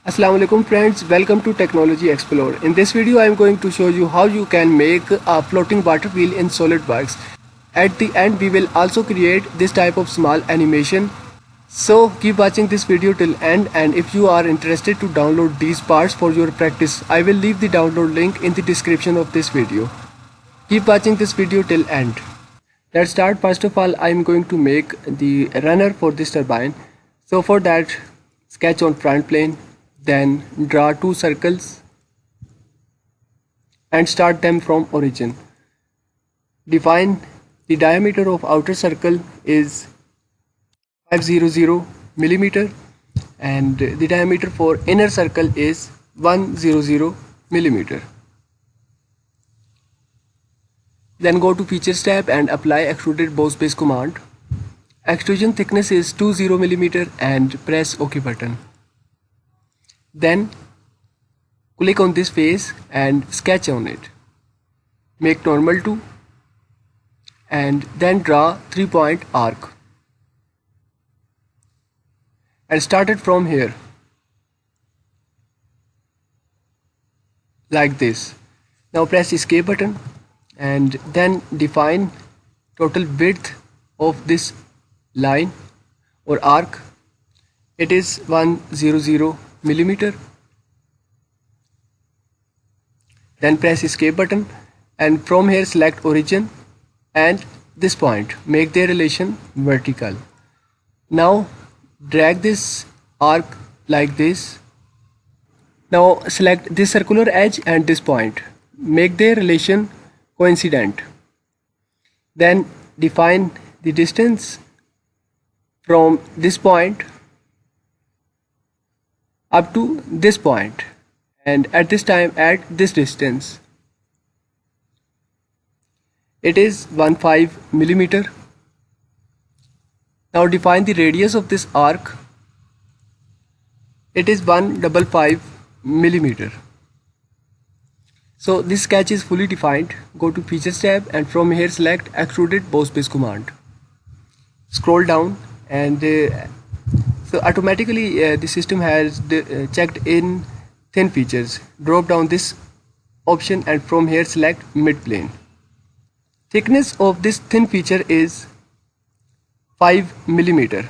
Assalamu alaikum friends, welcome to Technology Explorer. In this video I am going to show you how you can make a floating water wheel in SolidWorks. At the end we will also create this type of small animation. So keep watching this video till end, and if you are interested to download these parts for your practice, I will leave the download link in the description of this video. Keep watching this video till end. Let's start. First of all, I am going to make the runner for this turbine. So for that, sketch on front plane, then draw two circles and start them from origin. Define the diameter of outer circle is 500 millimeter and the diameter for inner circle is 100 millimeter. Then go to Features tab and apply Extruded Boss Base command. Extrusion thickness is 20 millimeter and press OK button. Then click on this face and sketch on it. Make normal to and then draw 3-point arc and start it from here like this. Now press escape button and then define total width of this line or arc. It is 100 millimeter. Then press escape button and from here select origin and this point, make their relation vertical. Now drag this arc like this. Now select this circular edge and this point, make their relation coincident. Then define the distance from this point up to this point, and at this time add this distance. It is 15 millimeter. Now define the radius of this arc. It is 155 millimeter. So this sketch is fully defined. Go to Features tab and from here select Extruded Boss Base command. Scroll down and so automatically the system has checked in thin features. Drop down this option and from here select mid plane. Thickness of this thin feature is 5 millimeter.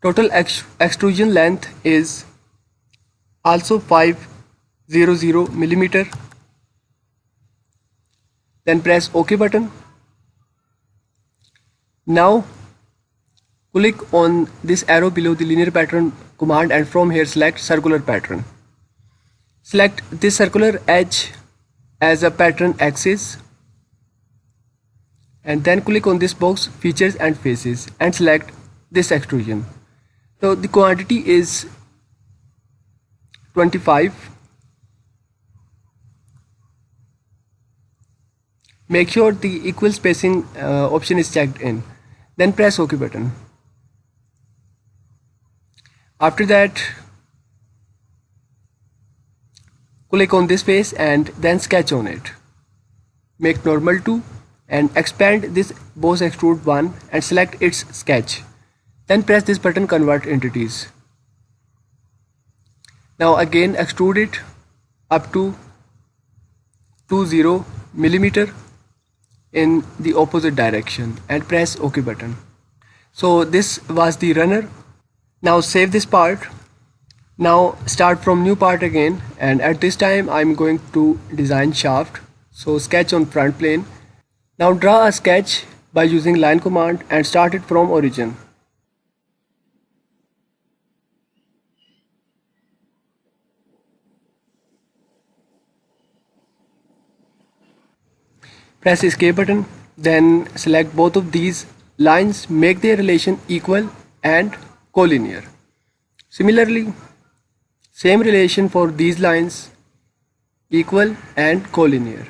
Total extrusion length is also 500 millimeter. Then press OK button. Now click on this arrow below the linear pattern command and from here select circular pattern. Select this circular edge as a pattern axis and then click on this box features and faces and select this extrusion. So the quantity is 25. Make sure the equal spacing option is checked in. Then press OK button. After that, click on this face and then sketch on it. Make normal to and expand this boss extrude 1 and select its sketch. Then press this button convert entities. Now again extrude it up to 20 millimeter in the opposite direction and press OK button. So this was the runner. Now save this part. Now start from new part again, and at this time I'm going to design shaft. So sketch on front plane. Now draw a sketch by using line command and start it from origin. Press escape button, then select both of these lines, make their relation equal and collinear. Similarly, same relation for these lines, equal and collinear.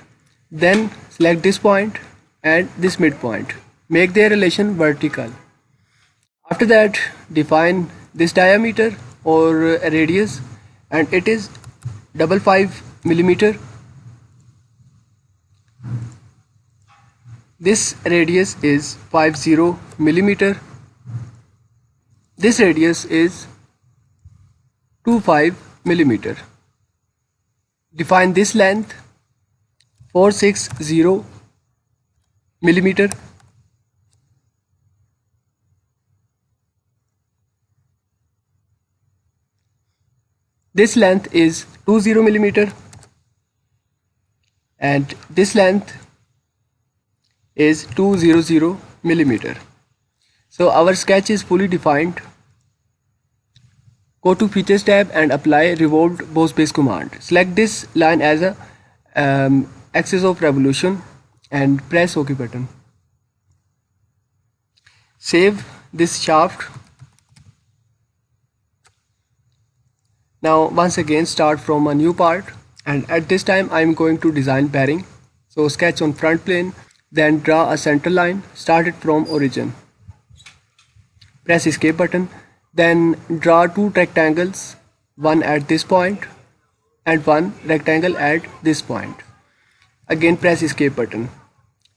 Then select this point and this midpoint, make their relation vertical. After that, define this diameter or radius and it is 55 millimeter. This radius is 50 millimeter. This radius is 25 millimeter. Define this length 460 millimeter. This length is 20 millimeter and this length is 200 millimeter. So our sketch is fully defined. Go to Features tab and apply Revolved Boss Base command. Select this line as a axis of revolution and press OK button. Save this shaft. Now once again start from a new part, and at this time I am going to design bearing. So sketch on front plane, then draw a center line, start it from origin. Press escape button, then draw two rectangles, one at this point and one rectangle at this point. Again press escape button.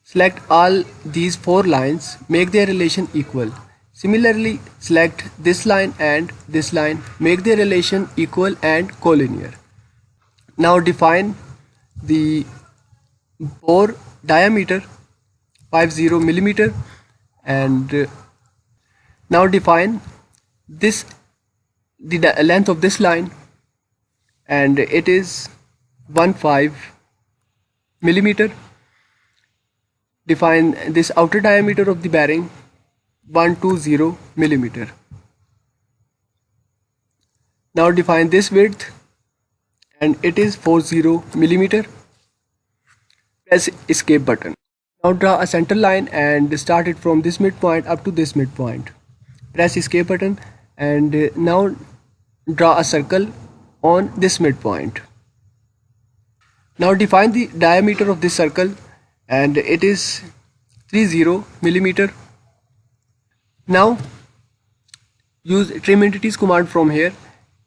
Select all these four lines, make their relation equal. Similarly, select this line and this line, make their relation equal and collinear. Now define the bore diameter 50 millimeter, and now define the length of this line, and it is 15 millimeter. Define this outer diameter of the bearing 120 millimeter. Now define this width, and it is 40 millimeter. Press escape button. Now draw a center line and start it from this midpoint up to this midpoint. Press escape button, and now draw a circle on this midpoint. Now define the diameter of this circle, and it is 30 millimeter. Now use trim entities command from here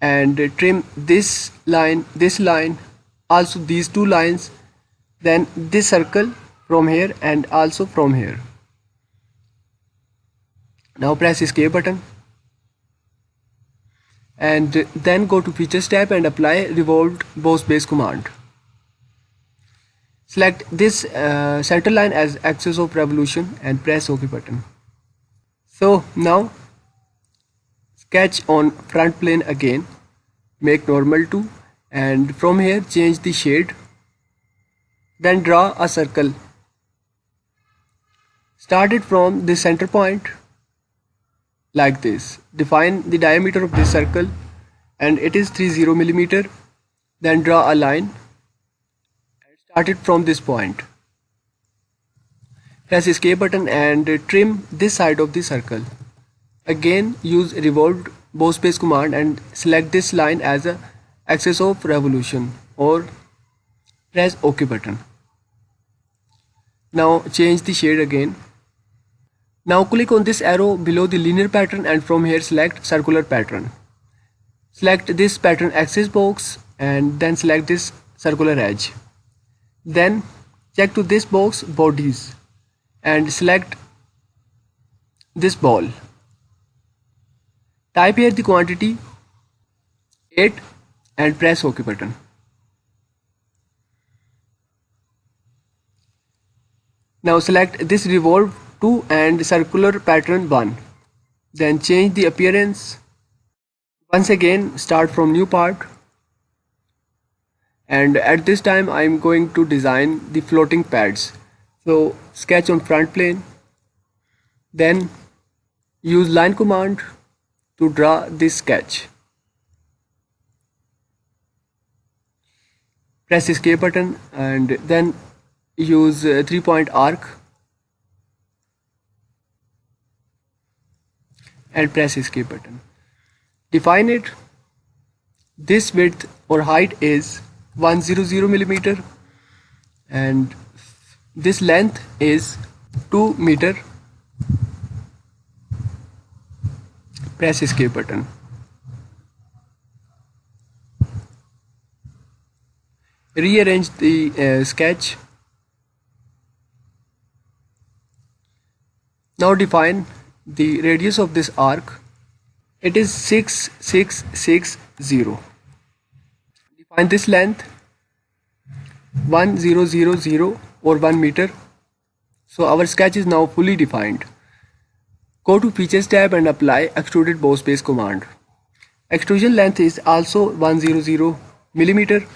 and trim this line, also these two lines, then this circle from here and also from here. Now press escape button and then go to Features tab and apply Revolved Boss Base command. Select this center line as axis of revolution and press OK button. So now sketch on front plane again, make normal to, and from here change the shade, then draw a circle. Start it from the center point like this. Define the diameter of this circle, and it is 30 millimeter. Then draw a line and start it from this point. Press escape button and trim this side of the circle. Again use Revolved Boss Base command and select this line as a axis of revolution, or press OK button. Now change the shade again. Now click on this arrow below the linear pattern and from here select circular pattern. Select this pattern axis box and then select this circular edge. Then check to this box bodies and select this ball. Type here the quantity 8 and press OK button. Now select this revolve 2 and circular pattern 1. Then change the appearance. Once again start from new part, and at this time I am going to design the floating pads. So sketch on front plane, then use line command to draw this sketch. Press escape button and then use 3-point arc and press escape button. Define it. This width or height is 100 millimeter and this length is 2 meter. Press escape button. Rearrange the sketch. Now define the radius of this arc. It is 6660. Define this length 1000 or 1 meter. So our sketch is now fully defined. Go to Features tab and apply Extruded Boss Base command. Extrusion length is also 100 millimeter.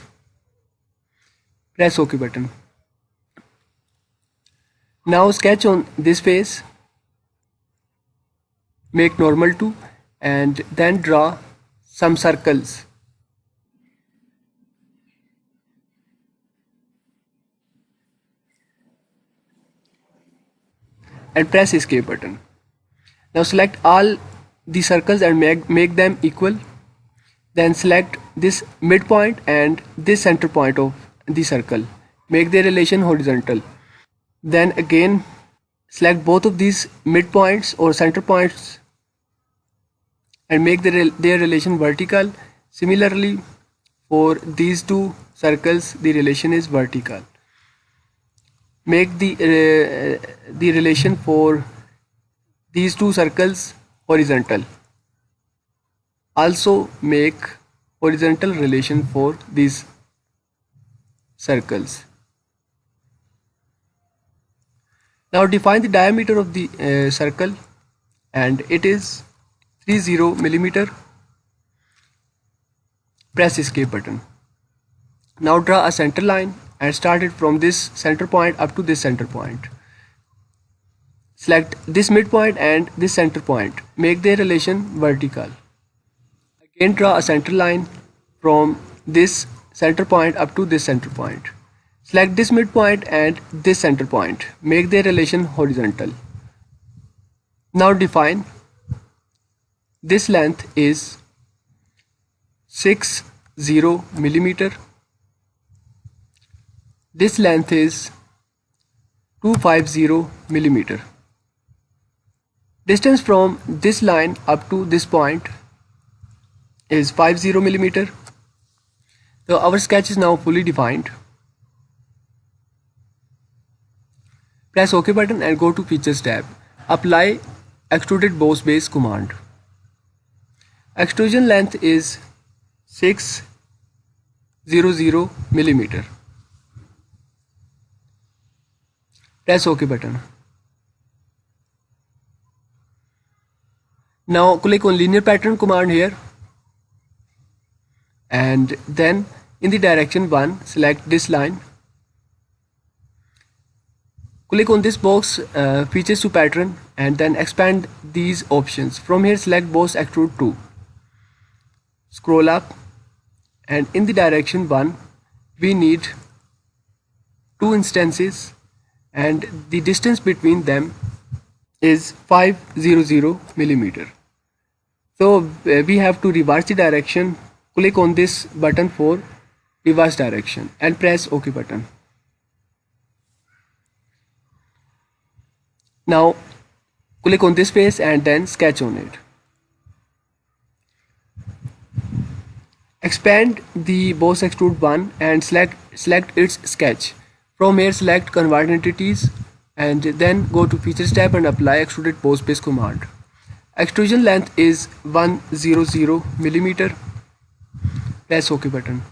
Press OK button. Now sketch on this face. Make normal to and then draw some circles. And press escape button. Now select all the circles and make them equal. Then select this midpoint and this center point of the circle. Make their relation horizontal. Then again select both of these midpoints or center points and make their relation vertical. Similarly, for these two circles, the relation is vertical. Make the relation for these two circles horizontal. Also make horizontal relation for these circles. Now define the diameter of the circle, and it is 30 millimeter. Press escape button. Now draw a center line and start it from this center point up to this center point. Select this midpoint and this center point. Make their relation vertical. Again draw a center line from this center point up to this center point. Select this midpoint and this center point. Make their relation horizontal. Now define this length is 60 millimeter. This length is 250 millimeter. Distance from this line up to this point is 50 millimeter. So our sketch is now fully defined. Press OK button and go to Features tab. Apply Extruded Boss Base command. Extrusion length is 600 millimeter. Press OK button. Now click on Linear Pattern command here, and then in the direction 1 select this line. Click on this box Features to Pattern and then expand these options. From here select Boss Extrude 2. Scroll up and in the direction 1 we need 2 instances and the distance between them is 500 millimeter. So we have to reverse the direction. Click on this button for reverse direction and press OK button. Now click on this face and then sketch on it. Expand the Boss Extrude 1 and select its sketch. From here select Convert Entities and then go to Features tab and apply Extruded Boss Base command. Extrusion length is 100 millimeter. Press OK button.